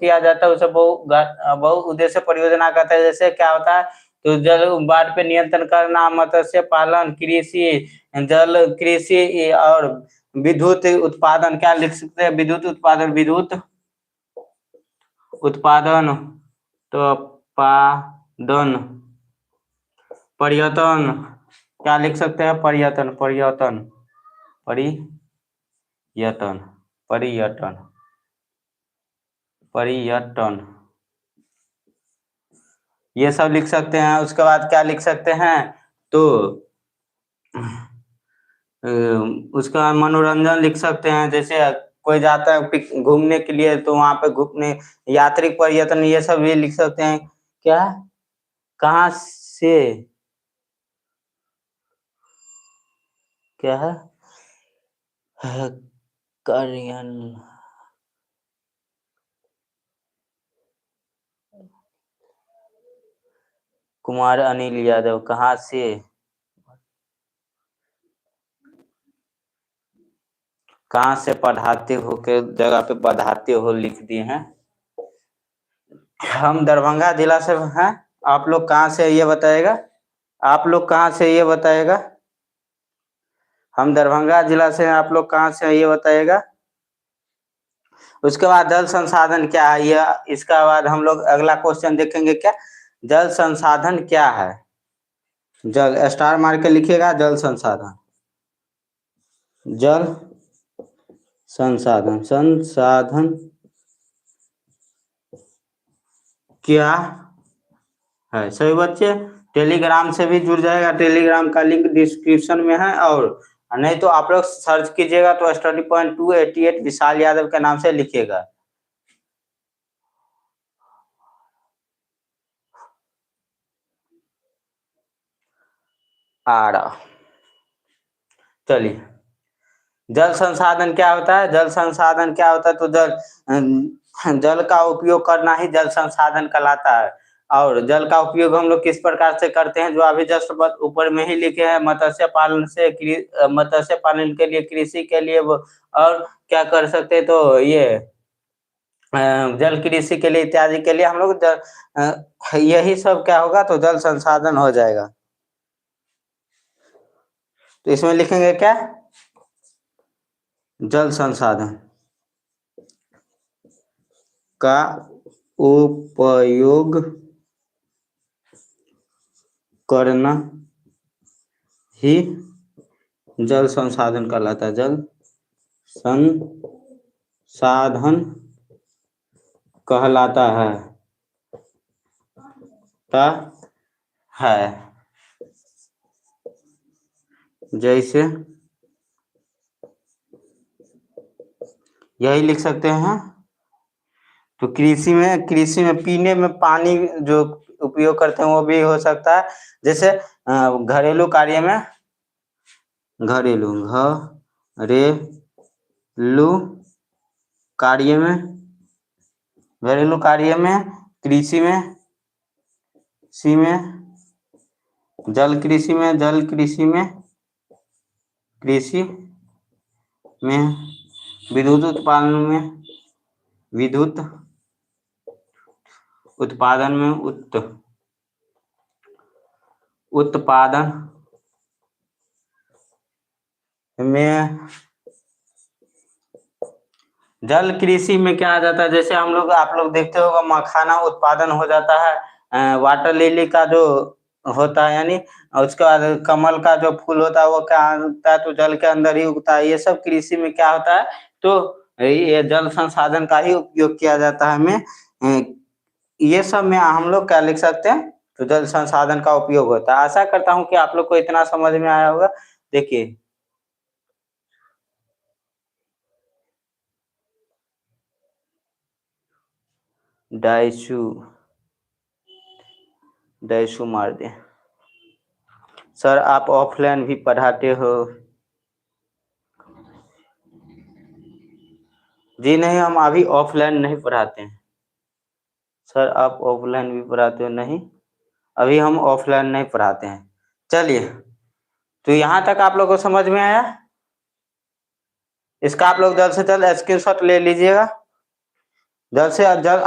किया जाता है उसे बहुउद्देश्य परियोजना कहते हैं। जैसे क्या होता है, तो जल बाढ़ पे नियंत्रण करना, मत्स्य पालन, कृषि, जल कृषि और विद्युत उत्पादन। क्या लिख सकते हैं? विद्युत उत्पादन, विद्युत उत्पादन, तो उत्पादन, पर्यटन। क्या लिख सकते हैं? पर्यटन, पर्यटन, पर्यटन, पर्यटन, पर्यटन, ये सब लिख सकते हैं। उसके बाद क्या लिख सकते हैं? तो उसका मनोरंजन लिख सकते हैं। जैसे कोई जाता है घूमने के लिए, तो वहां पे घूमने, यात्रिक पर्यटन, ये सब भी लिख सकते हैं। क्या? कहाँ से? क्या है? करियन, कुमार अनिल यादव, कहाँ से? कहाँ से पढ़ाते हो के जगह पे पढ़ाते हो लिख दिए हैं। हम दरभंगा जिला से हैं। आप लोग कहाँ से, ये बताएगा? आप लोग कहाँ से, ये बताएगा? हम दरभंगा जिला से हैं, आप लोग कहाँ से हैं, ये बताएगा? उसके बाद जल संसाधन क्या है, ये इसका बाद हम लोग अगला क्वेश्चन देखेंगे। क्या जल संसाधन क्या है? जल स्टार मार के लिखिएगा, जल संसाधन, जल संसाधन, संसाधन क्या है? सभी बच्चे टेलीग्राम से भी जुड़ जाएगा, टेलीग्राम का लिंक डिस्क्रिप्शन में है। और नहीं तो आप लोग सर्च कीजिएगा, तो स्टडी पॉइंट 288 विशाल यादव के नाम से लिखिएगा। आ रहा, चलिए। जल संसाधन क्या होता है? जल संसाधन क्या होता है? तो जल का उपयोग करना ही जल संसाधन कहलाता है। और जल का उपयोग हम लोग किस प्रकार से करते हैं, जो अभी जस्ट ऊपर में ही लिखे हैं। मत्स्य पालन से, मत्स्य पालन के लिए, कृषि के लिए, और क्या कर सकते हैं, तो ये जल कृषि के लिए, इत्यादि के लिए हम लोग यही सब क्या होगा, तो जल संसाधन हो जाएगा। तो इसमें लिखेंगे क्या? जल संसाधन का उपयोग करना ही जल संसाधन कहलाता है। जल संसाधन कहलाता है। जैसे यही लिख सकते हैं। तो कृषि में पीने में पानी जो उपयोग करते हैं वो भी हो सकता है। जैसे घरेलू कार्य में, घरेलू कार्य में, घरेलू कार्य में, कृषि में, जल कृषि में, जल कृषि में, कृषि में, विद्युत उत्पादन में, विद्युत उत्पादन में, उत्पादन में, जल कृषि में क्या आ जाता है? जैसे हम लोग, आप लोग देखते होगा, मखाना उत्पादन हो जाता है। वाटर लिली का जो होता है, यानी उसके बाद कमल का जो फूल होता है वो क्या होता है, तो जल के अंदर ही उगता है। ये सब कृषि में क्या होता है, तो ये जल संसाधन का ही उपयोग किया जाता है। हमें ये सब में हम लोग क्या लिख सकते हैं, तो जल संसाधन का उपयोग होता है। आशा करता हूँ कि आप लोग को इतना समझ में आया होगा। देखिए, डाइशू मार दे। सर आप ऑफलाइन भी पढ़ाते हो? जी नहीं, हम अभी ऑफलाइन नहीं पढ़ाते हैं। सर आप ऑफलाइन भी पढ़ाते हो? नहीं, अभी हम ऑफलाइन नहीं पढ़ाते हैं। चलिए, तो यहाँ तक आप लोगों को समझ में आया? इसका आप लोग जल्द से जल्द स्क्रीनशॉट ले लीजिएगा। जल्द से जल्द